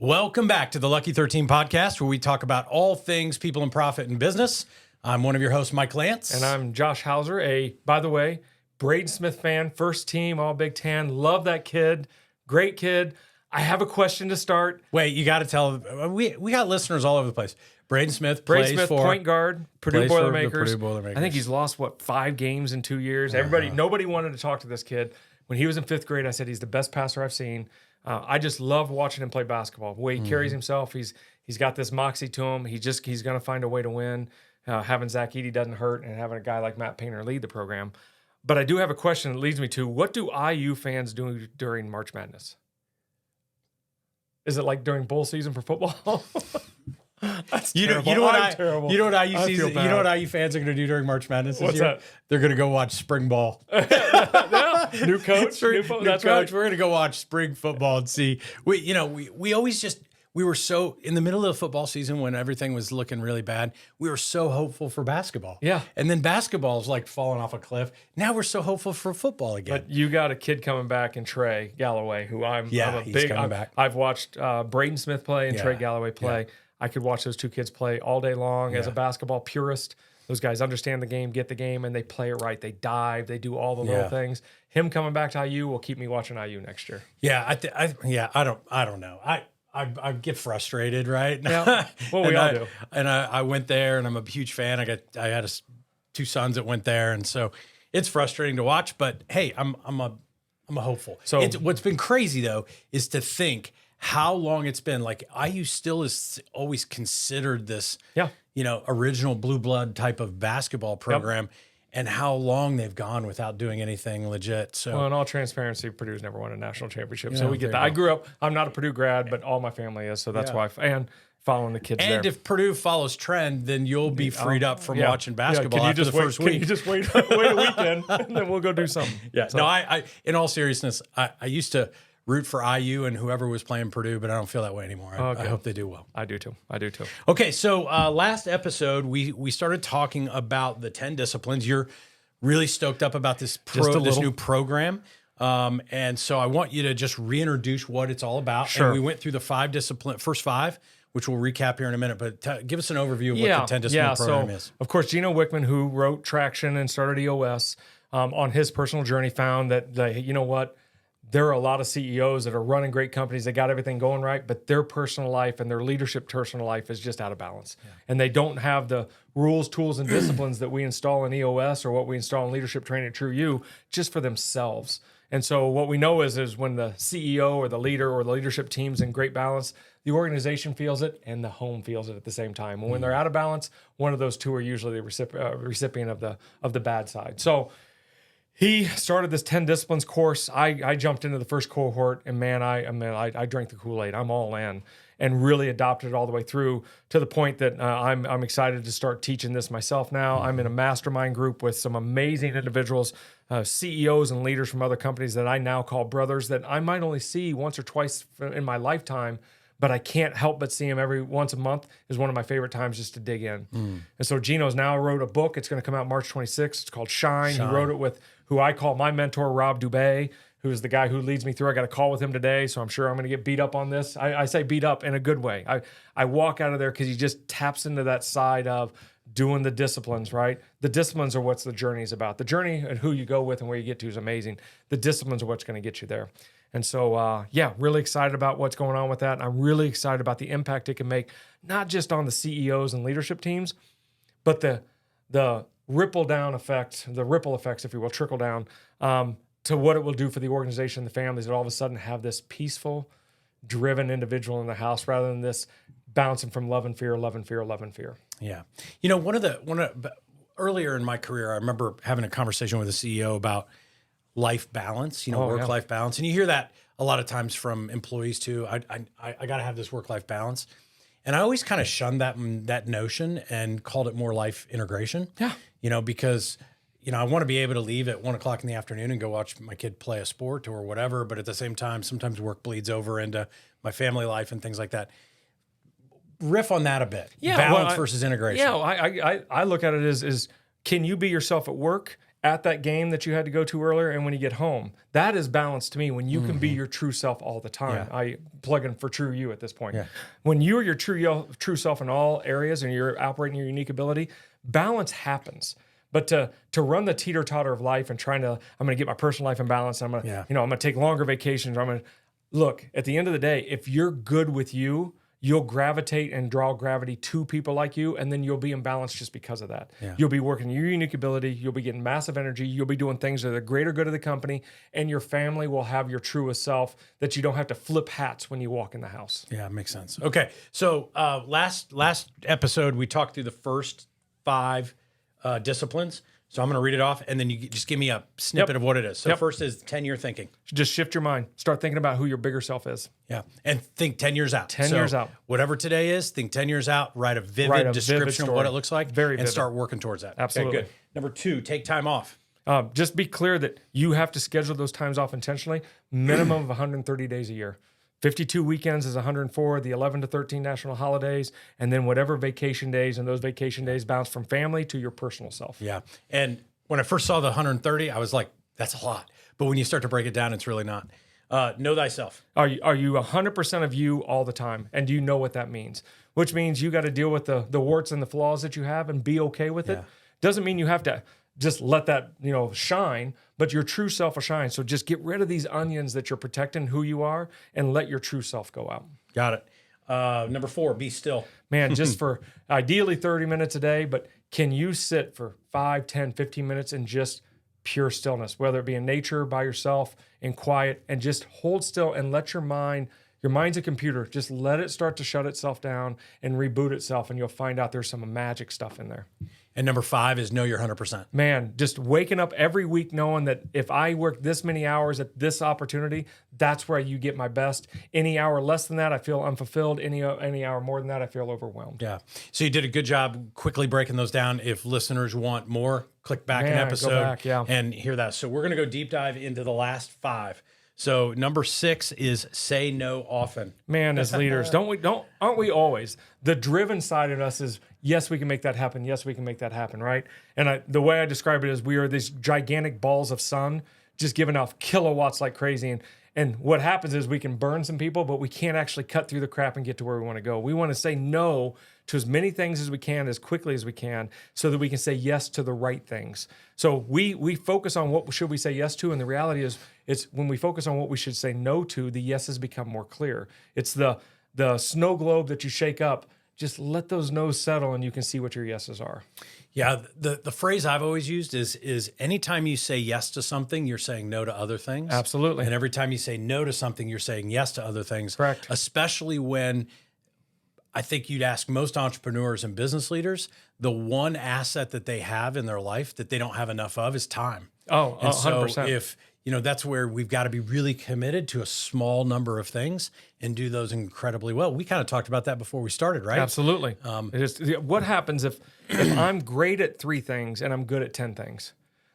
Welcome back to the Lucky 13 podcast, where we talk about all things people and profit in business. I'm one of your hosts, Mike Lantz. And I'm Josh Hauser, by the way, Braden Smith fan, first team, all Big Ten. Love that kid. Great kid. I have a question to start. Wait, you got to tell, we got listeners all over the place. Braden Smith plays for point guard, Purdue Boilermakers. Boilermakers. I think he's lost, 5 games in 2 years. Nobody wanted to talk to this kid. When he was in 5th grade, I said, he's the best passer I've seen. I just love watching him play basketball. The way he carries himself, he's got this moxie to him. He's going to find a way to win. Having Zach Edey doesn't hurt, and having a guy like Matt Painter lead the program. But I do have a question that leads me to, what do IU fans do during March Madness? Is it like during bowl season for football? That's terrible. You know what terrible. IU fans are going to do during March Madness this What's year? that? They're going to go watch spring ball. New coach. New That's coach. right. We're going to go watch spring football and see. We always just, we were so, in the middle of the football season when everything was looking really bad, we were so hopeful for basketball. Yeah. And then basketball's like falling off a cliff. Now we're so hopeful for football again. But you got a kid coming back in Trey Galloway, who he's coming back. I've watched Braden Smith play and Trey Galloway play. Yeah. I could watch those two kids play all day long. As a basketball purist, those guys understand the game, get the game, and they play it right. They dive, they do all the little things. Him coming back to IU will keep me watching IU next year. Yeah, I don't know. I get frustrated, right? Yeah. Well, we all do. And I went there, and I'm a huge fan. I had 2 sons that went there, and so it's frustrating to watch. But hey, I'm a hopeful. So what's been crazy though is to think how long it's been. Like IU still is always considered this, original blue blood type of basketball program. Yep. And how long they've gone without doing anything legit. So, well, in all transparency, Purdue's never won a national championship. So we get that. I grew up, I'm not a Purdue grad, but all my family is. So that's why, and following the kids there. And if Purdue follows trend, then you'll be freed up from watching basketball after the first week. Can you just wait a weekend, and then we'll go do something. Yeah. So. No, I in all seriousness, I used to root for IU and whoever was playing Purdue, but I don't feel that way anymore. I hope they do well. I do too. Okay, so last episode, we started talking about the 10 disciplines. You're really stoked up about this new program. And so I want you to just reintroduce what it's all about. Sure. And we went through the first 5, which we'll recap here in a minute, but give us an overview of what the 10 discipline program is. Of course, Gino Wickman, who wrote Traction and started EOS, on his personal journey found that, you know what? There are a lot of CEOs that are running great companies. They got everything going right, but their personal life and their leadership personal life is just out of balance. Yeah. And they don't have the rules, tools, and disciplines that we install in EOS or what we install in leadership training at True You just for themselves. And so what we know is when the CEO or the leader or the leadership team's in great balance, the organization feels it and the home feels it at the same time. And when they're out of balance, one of those two are usually the recipient of the bad side. So he started this 10 disciplines course. I jumped into the first cohort, and man, I drank the Kool-Aid. I'm all in, and really adopted it all the way through to the point that I'm excited to start teaching this myself now. I'm in a mastermind group with some amazing individuals, CEOs and leaders from other companies that I now call brothers that I might only see once or twice in my lifetime, but I can't help but see him every once a month. Is one of my favorite times just to dig in. And so Gino's now wrote a book. It's going to come out March 26th. It's called Shine. He wrote it with who I call my mentor, Rob Dubay, who's the guy who leads me through. I got a call with him today, so I'm sure I'm going to get beat up on this. I say beat up in a good way. I walk out of there because he just taps into that side of doing the disciplines, right? The disciplines are what's the journey is about. The journey and who you go with and where you get to is amazing. The disciplines are what's going to get you there. And so, really excited about what's going on with that. And I'm really excited about the impact it can make, not just on the CEOs and leadership teams, but the ripple effects, if you will, trickle down to what it will do for the organization, the families that all of a sudden have this peaceful, driven individual in the house rather than this bouncing from love and fear, love and fear, love and fear. Yeah. Earlier in my career, I remember having a conversation with a CEO about life balance, work-life balance. And you hear that a lot of times from employees too. I got to have this work-life balance. And I always kind of shunned that notion and called it more life integration. Yeah. Because, I want to be able to leave at 1:00 in the afternoon and go watch my kid play a sport or whatever. But at the same time, sometimes work bleeds over into my family life and things like that. Riff on that a bit. Yeah. Balance versus integration. Yeah. I look at it as can you be yourself at work at that game that you had to go to earlier and when you get home. That is balance to me, when you can be your true self all the time. Yeah. I plug in for true you at this point. Yeah. When you are your true self in all areas and you're operating your unique ability, balance happens. But to run the teeter-totter of life and I'm going to get my personal life in balance. I'm going to, I'm going to take longer vacations. Look, at the end of the day, if you're good with you, you'll gravitate and draw gravity to people like you, and then you'll be in balance just because of that. Yeah. You'll be working your unique ability. You'll be getting massive energy. You'll be doing things that are the greater good of the company, and your family will have your truest self that you don't have to flip hats when you walk in the house. Yeah, makes sense. Okay, so last episode, we talked through the first 5 disciplines. So I'm going to read it off, and then you just give me a snippet of what it is. So first is 10-year thinking. Just shift your mind. Start thinking about who your bigger self is. Yeah, and think 10 years out. 10 years out. Whatever today is, think 10 years out, write a vivid description of what it looks like, and start working towards that. Absolutely. Okay, good. Number 2, take time off. Just be clear that you have to schedule those times off intentionally, minimum of 130 days a year. 52 weekends is 104, the 11 to 13 national holidays, and then whatever vacation days, and those vacation days bounce from family to your personal self. Yeah. And when I first saw the 130, I was like, that's a lot. But when you start to break it down, it's really not. Know thyself. Are you 100% of you all the time? And do you know what that means? Which means you got to deal with the warts and the flaws that you have and be okay with it. Doesn't mean you have to just let that, shine, but your true self will shine. So just get rid of these onions that you're protecting who you are and let your true self go out. Got it. Number 4, be still. Man, just for ideally 30 minutes a day, but can you sit for 5, 10, 15 minutes in just pure stillness, whether it be in nature, by yourself, in quiet, and just hold still and let your mind's a computer, just let it start to shut itself down and reboot itself, and you'll find out there's some magic stuff in there. And number 5 is know you're 100%. Man, just waking up every week knowing that if I work this many hours at this opportunity, that's where you get my best. Any hour less than that, I feel unfulfilled. Any hour more than that, I feel overwhelmed. Yeah. So you did a good job quickly breaking those down. If listeners want more, click back an episode go back, and hear that. So we're going to go deep dive into the last 5. So number 6 is say no often. Man, as leaders, aren't we always? The driven side of us is, yes, we can make that happen. Yes, we can make that happen, right? And the way I describe it is we are these gigantic balls of sun just giving off kilowatts like crazy. And what happens is we can burn some people, but we can't actually cut through the crap and get to where we want to go. We want to say no to as many things as we can, as quickly as we can, so that we can say yes to the right things. So we focus on what should we say yes to, and the reality is it's when we focus on what we should say no to, the yeses become more clear. It's the snow globe that you shake up. Just let those no's settle, and you can see what your yeses are. Yeah, the phrase I've always used is anytime you say yes to something, you're saying no to other things. Absolutely. And every time you say no to something, you're saying yes to other things. Correct. Especially when I think you'd ask most entrepreneurs and business leaders, the one asset that they have in their life that they don't have enough of is time. Oh, and 100%. So if that's where we've got to be really committed to a small number of things and do those incredibly well. We kind of talked about that before we started, right? Absolutely. What happens if I'm great at 3 things and I'm good at 10 things?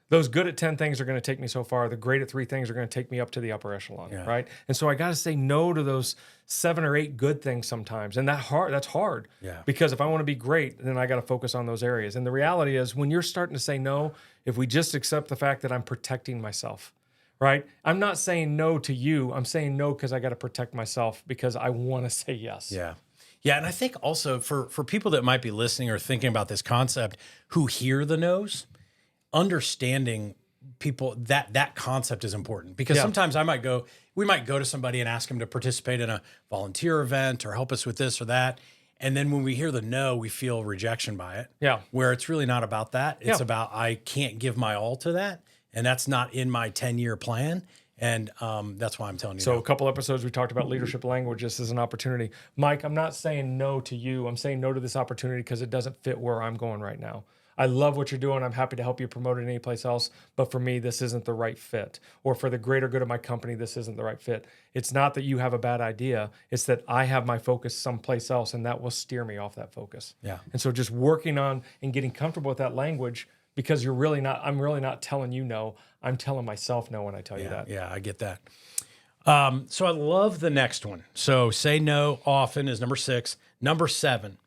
Those good at 10 things are going to take me so far. The great at 3 things are going to take me up to the upper echelon, right? And so I got to say no to those 7 or 8 good things sometimes. And that's hard. Yeah. Because if I want to be great, then I got to focus on those areas. And the reality is when you're starting to say no, if we just accept the fact that I'm protecting myself, right? I'm not saying no to you. I'm saying no because I got to protect myself because I want to say yes. Yeah. Yeah. And I think also for people that might be listening or thinking about this concept who hear the no's, understanding people that concept is important because sometimes we might go to somebody and ask them to participate in a volunteer event or help us with this or that. And then when we hear the no, we feel rejection by it. Yeah. Where it's really not about that. It's about, I can't give my all to that. And that's not in my 10-year plan. And that's why I'm telling you. So no. A couple episodes, we talked about leadership language just as an opportunity. Mike, I'm not saying no to you. I'm saying no to this opportunity because it doesn't fit where I'm going right now. I love what you're doing. I'm happy to help you promote it anyplace else. But for me, this isn't the right fit. Or for the greater good of my company, this isn't the right fit. It's not that you have a bad idea. It's that I have my focus someplace else, and that will steer me off that focus. Yeah. And so just working on and getting comfortable with that language because I'm really not telling you no. I'm telling myself no when I tell you that. Yeah, I get that. So I love the next one. So say no often is number 6. Number 7,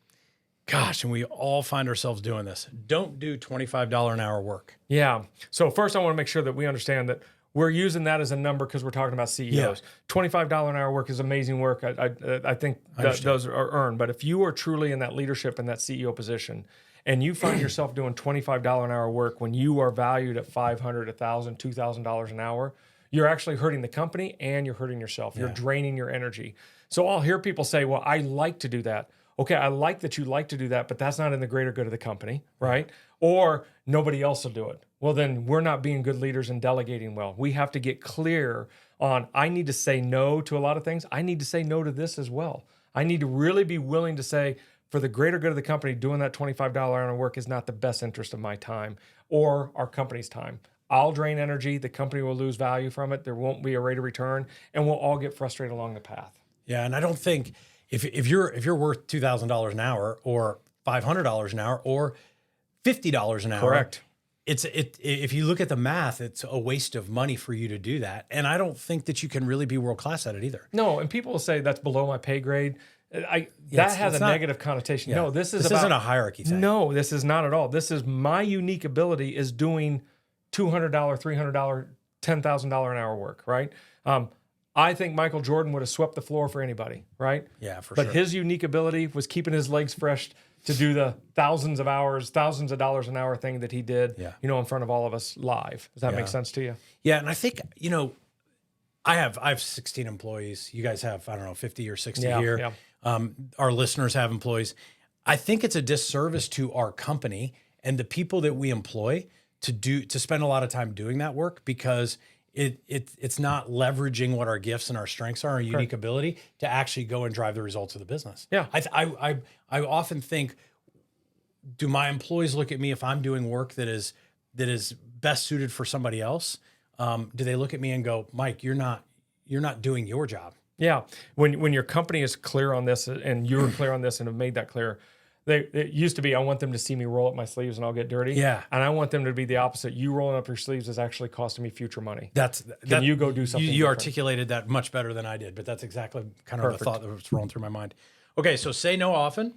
Gosh, and we all find ourselves doing this. Don't do $25 an hour work. Yeah. So first, I want to make sure that we understand that we're using that as a number because we're talking about CEOs. $25 an hour work is amazing work. I think those are earned. But if you are truly in that leadership and that CEO position, and you find yourself doing $25 an hour work when you are valued at $500, $1,000, $2,000 an hour, you're actually hurting the company and you're hurting yourself. You're draining your energy. So I'll hear people say, well, I like to do that. Okay, I like that you like to do that, but that's not in the greater good of the company, right? Or nobody else will do it. Well, then we're not being good leaders and delegating well. We have to get clear on, I need to say no to a lot of things. I need to say no to this as well. I need to really be willing to say, for the greater good of the company, doing that $25 an hour work is not the best interest of my time or our company's time. I'll drain energy. The company will lose value from it. There won't be a rate of return, and we'll all get frustrated along the path. Yeah, and I don't think if you're worth $2,000 an hour or $500 an hour or $50 an hour, correct. If you look at the math, it's a waste of money for you to do that, and I don't think that you can really be world class at it either. No, and people will say that's below my pay grade. That has a negative connotation. No, this isn't a hierarchy thing. No, this is not at all. This is my unique ability is doing $200, $300, $10,000 an hour work, right? I think Michael Jordan would have swept the floor for anybody, right? Yeah, for sure. But his unique ability was keeping his legs fresh to do the thousands of hours, thousands of dollars an hour thing that he did, in front of all of us live. Does that make sense to you? Yeah, and I think, I have 16 employees. You guys have, 50 or 60 here. Yeah. Our listeners have employees. I think it's a disservice to our company and the people that we employ to spend a lot of time doing that work because it's not leveraging what our gifts and our strengths are, our unique ability to actually go and drive the results of the business. Yeah. I often think, do my employees look at me if I'm doing work that is best suited for somebody else? Do they look at me and go, Mike, you're not doing your job? Yeah. When your company is clear on this and you're clear on this and have made that clear, it used to be, I want them to see me roll up my sleeves and I'll get dirty. Yeah. And I want them to be the opposite. You rolling up your sleeves is actually costing me future money. Can you go do something You different? articulated that much better than I did, but that's exactly kind of the thought that was rolling through my mind. Okay, so say no often.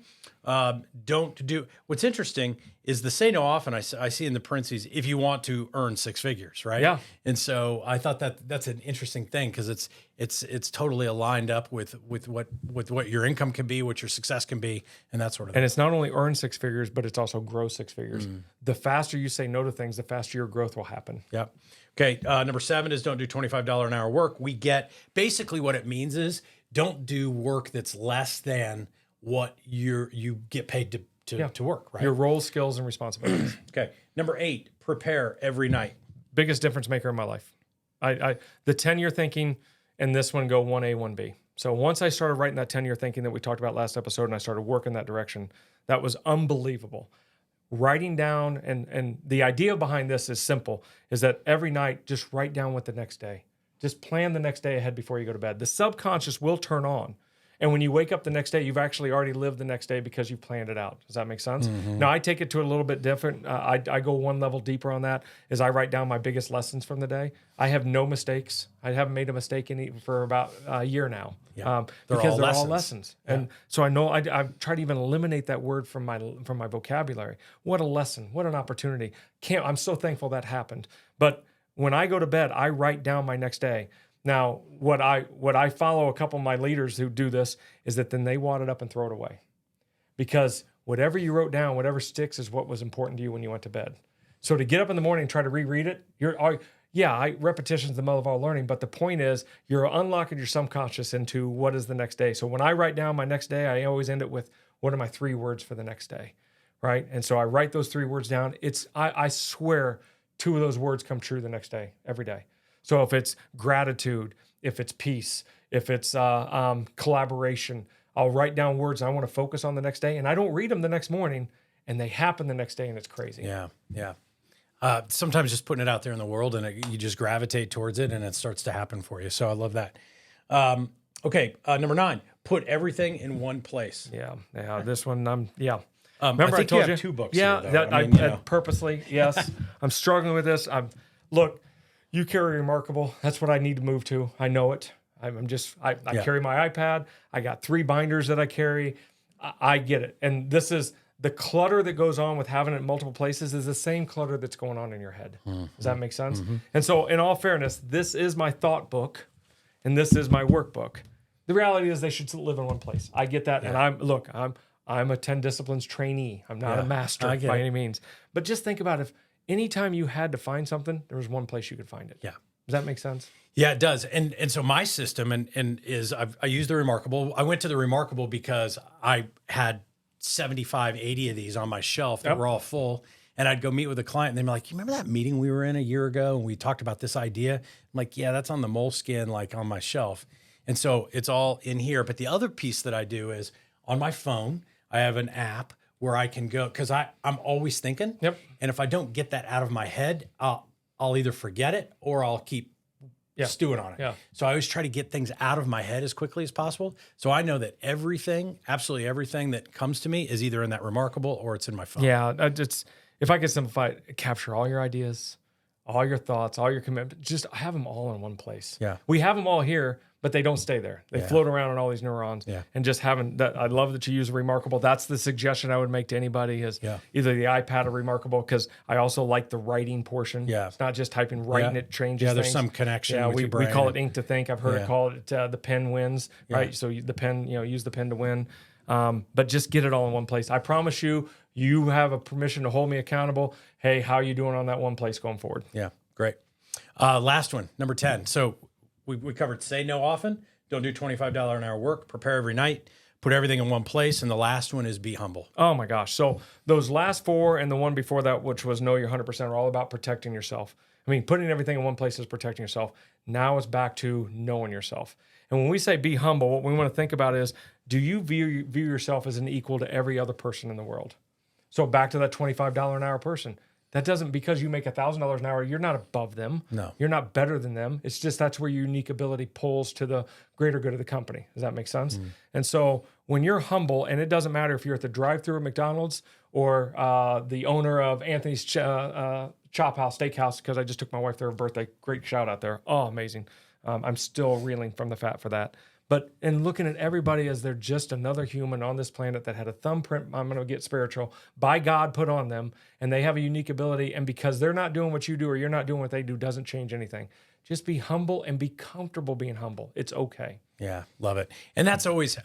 Don't do. What's interesting is the say no often. I see in the parentheses if you want to earn six figures, right? Yeah. And so I thought that's an interesting thing because it's totally aligned up with what your income can be, what your success can be, and that sort of thing. And it's not only earn six figures, but it's also grow six figures. The faster you say no to things, the faster your growth will happen. Yep. Okay. Number 7 is don't do $25 an hour work. We get basically what it means is don't do work that's less than what you get paid to work, right? Your roles, skills, and responsibilities. Okay. Number 8, prepare every night. Biggest difference maker in my life. The 10-year thinking and this one go 1A, 1B. So once I started writing that 10-year thinking that we talked about last episode and I started working that direction, that was unbelievable. Writing down, and the idea behind this is simple, is that every night, just write down what the next day. Just plan the next day ahead before you go to bed. The subconscious will turn on. And when you wake up the next day, you've actually already lived the next day because you planned it out. Does that make sense? Mm-hmm. Now, I take it to a little bit different. I go one level deeper on that, is I write down my biggest lessons from the day. I have no mistakes. I haven't made a mistake for about a year now. Yeah. Because they're all lessons. Yeah. And so I know I've tried to even eliminate that word from my vocabulary. What a lesson. What an opportunity. I'm so thankful that happened. But when I go to bed, I write down my next day. Now, what I follow a couple of my leaders who do this is that then they wad it up and throw it away. Because whatever you wrote down, whatever sticks is what was important to you when you went to bed. So to get up in the morning and try to reread it, repetition is the mother of all learning, but the point is you're unlocking your subconscious into what is the next day. So when I write down my next day, I always end it with, what are my 3 words for the next day, right? And so I write those 3 words down. I swear 2 of those words come true the next day, every day. So if it's gratitude, if it's peace, if it's collaboration, I'll write down words I want to focus on the next day, and I don't read them the next morning, and they happen the next day, and it's crazy. Yeah. Sometimes just putting it out there in the world, and you just gravitate towards it, and it starts to happen for you. So I love that. Okay, number 9, put everything in one place. Yeah. This one, Remember I think told you have 2 books. Yeah, here, though. purposely. Yes, I'm struggling with this. Look. You carry remarkable. That's what I need to move to. I know it. I carry my iPad. I got 3 binders that I carry. I get it. And this is the clutter that goes on with having it in multiple places is the same clutter that's going on in your head. Does that make sense? And so in all fairness, this is my thought book and this is my workbook. The reality is they should live in one place. I get that. And I'm a 10 disciplines trainee. I'm not a master by any means. But just think about if anytime you had to find something, there was one place you could find it. Yeah. Does that make sense? Yeah, it does. And so my system I use the Remarkable. I went to the Remarkable because I had 75, 80 of these on my shelf that were all full. And I'd go meet with a client and they'd be like, you remember that meeting we were in a year ago and we talked about this idea? I'm like, yeah, that's on the moleskin, like on my shelf. And so it's all in here. But the other piece that I do is on my phone, I have an app where I can go, because I'm always thinking. Yep. And if I don't get that out of my head, I'll either forget it or I'll keep stewing on it. Yeah. So I always try to get things out of my head as quickly as possible. So I know that absolutely everything that comes to me is either in that Remarkable or it's in my phone. Yeah. If I could simplify it, capture all your ideas, all your thoughts, all your commitments, just have them all in one place. Yeah. We have them all here, but they don't stay there. They float around in all these neurons. Yeah. And just having that, I love that you use Remarkable. That's the suggestion I would make to anybody is either the iPad or Remarkable, because I also like the writing portion. Yeah. It's not just typing, writing it changes things. There's some connection with your brain. We call it ink to think. I've heard it called the pen wins, right? So the pen, use the pen to win. But just get it all in one place. I promise you, you have a permission to hold me accountable. Hey, how are you doing on that one place going forward? Yeah, great. Last one, number 10. So we covered say no often, don't do $25 an hour work, prepare every night, put everything in one place, and the last one is be humble. Oh my gosh. So those last four and the one before that, which was know you're 100%, are all about protecting yourself. I mean, putting everything in one place is protecting yourself. Now it's back to knowing yourself. And when we say be humble, what we want to think about is, do you view yourself as an equal to every other person in the world? So back to that $25 an hour person. That doesn't, because you make $1,000 an hour, you're not above them. No. You're not better than them. It's just that's where your unique ability pulls to the greater good of the company. Does that make sense? And so when you're humble, and it doesn't matter if you're at the drive-thru at McDonald's or the owner of Anthony's Chop House Steakhouse, because I just took my wife there for her birthday. Great shout out there. Oh, amazing. I'm still reeling from the fat for that. But in looking at everybody as they're just another human on this planet that had a thumbprint, I'm going to get spiritual, by God put on them, and they have a unique ability, and because they're not doing what you do or you're not doing what they do doesn't change anything. Just be humble and be comfortable being humble. It's okay. Yeah, love it. And that's always,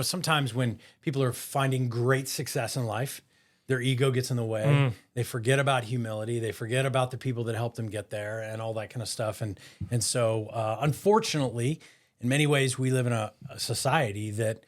sometimes when people are finding great success in life, their ego gets in the way. They forget about humility. They forget about the people that helped them get there and all that kind of stuff. And so, unfortunately, in many ways, we live in a society that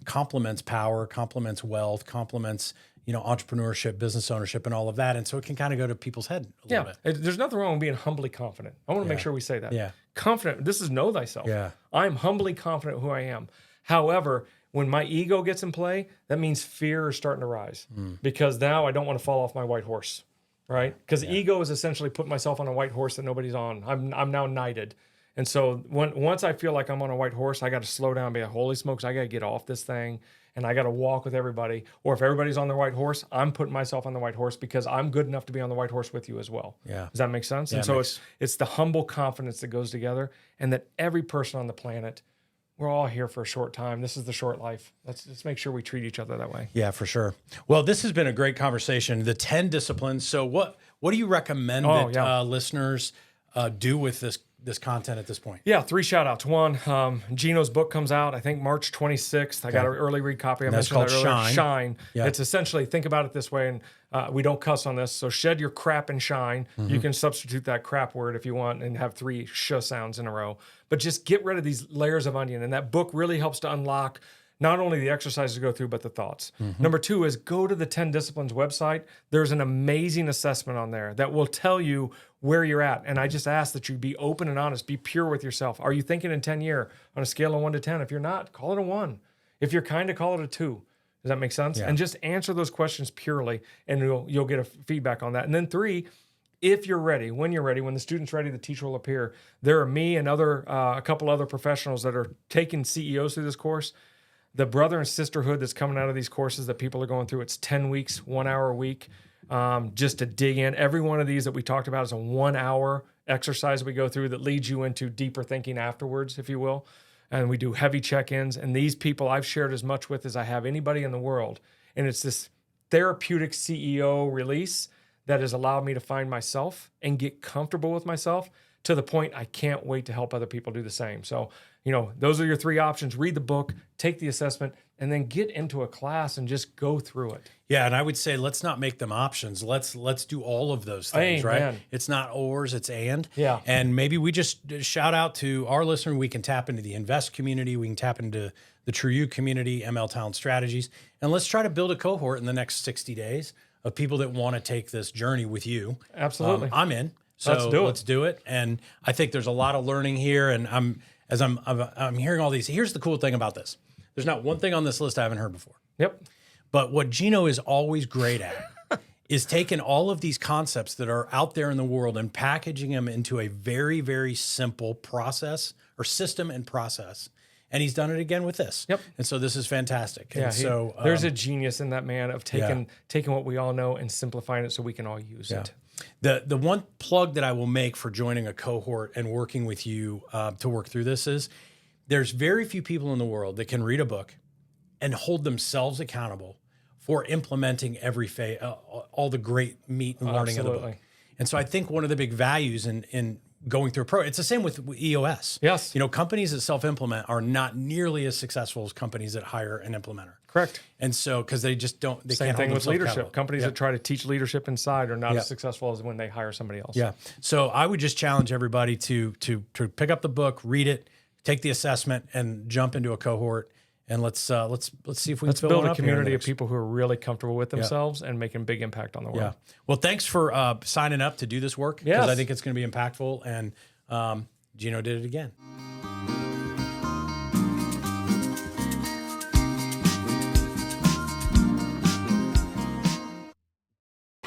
complements power, complements wealth, complements entrepreneurship, business ownership, and all of that. And so it can kind of go to people's head a little bit. There's nothing wrong with being humbly confident. I want to make sure we say that. Yeah, confident. This is know thyself. Yeah, I'm humbly confident who I am. However, when my ego gets in play, that means fear is starting to rise because now I don't want to fall off my white horse, right? Because ego is essentially putting myself on a white horse that nobody's on. I'm now knighted. And so once I feel like I'm on a white horse, I got to slow down and be like, holy smokes, I got to get off this thing and I got to walk with everybody. Or if everybody's on the white horse, I'm putting myself on the white horse because I'm good enough to be on the white horse with you as well. Yeah. Does that make sense? Yeah, and so it's the humble confidence that goes together, and that every person on the planet, we're all here for a short time. This is the short life. Let's make sure we treat each other that way. Yeah, for sure. Well, this has been a great conversation. The 10 disciplines. So what do you recommend that listeners do with this content at this point? Yeah, 3 shout outs. One, Gino's book comes out, I think March 26th. I got an early read copy. I mentioned that earlier. Shine. Yeah. It's essentially, think about it this way, and we don't cuss on this. So shed your crap and shine. You can substitute that crap word if you want and have 3 sh sounds in a row. But just get rid of these layers of onion. And that book really helps to unlock not only the exercises to go through, but the thoughts. Number 2 is go to the 10 Disciplines website. There's an amazing assessment on there that will tell you where you're at. And I just ask that you be open and honest, be pure with yourself. Are you thinking in 10 year on a scale of 1 to 10? If you're not, call it a 1. If you're kind, call it a 2. Does that make sense? Yeah. And just answer those questions purely, and you'll get a feedback on that. And then 3, if you're ready, when the student's ready, the teacher will appear. There are me and a couple other professionals that are taking CEOs through this course. The brother and sisterhood that's coming out of these courses that people are going through, it's 10 weeks, 1 hour a week, just to dig in. Every one of these that we talked about is a 1 hour exercise that we go through that leads you into deeper thinking afterwards, if you will. And we do heavy check-ins. And these people I've shared as much with as I have anybody in the world. And it's this therapeutic CEO release that has allowed me to find myself and get comfortable with myself to the point I can't wait to help other people do the same. So, those are your 3 options. Read the book, take the assessment, and then get into a class and just go through it. Yeah, and I would say let's not make them options. Let's do all of those things, Amen. right? It's not ors, it's and. Yeah. And maybe we just shout out to our listener. We can tap into the Invest community. We can tap into the True You community, ML Talent Strategies. And let's try to build a cohort in the next 60 days of people that want to take this journey with you. Absolutely. I'm in. So let's do it. And I think there's a lot of learning here. And I'm hearing all these. Here's the cool thing about this. There's not one thing on this list I haven't heard before. Yep. But what Gino is always great at is taking all of these concepts that are out there in the world and packaging them into a very, very simple process or system and process. And he's done it again with this. Yep. And so this is fantastic. Yeah, and so there's a genius in that man of taking what we all know and simplifying it so we can all use it. The one plug that I will make for joining a cohort and working with you to work through this is there's very few people in the world that can read a book and hold themselves accountable for implementing all the great meat and learning of the book. And so I think one of the big values in going through a program, it's the same with EOS. Yes. Companies that self-implement are not nearly as successful as companies that hire an implementer. Correct. And so, because they just don't, they Same can't thing hold with themselves leadership. accountable. Companies that try to teach leadership inside are not Yeah. as successful as when they hire somebody else. Yeah. So I would just challenge everybody to pick up the book, read it, take the assessment, and jump into a cohort. And let's see if we can build a community of people who are really comfortable with themselves and making a big impact on the world. Yeah. Well, thanks for signing up to do this work because Yes. I think it's going to be impactful. And Gino did it again.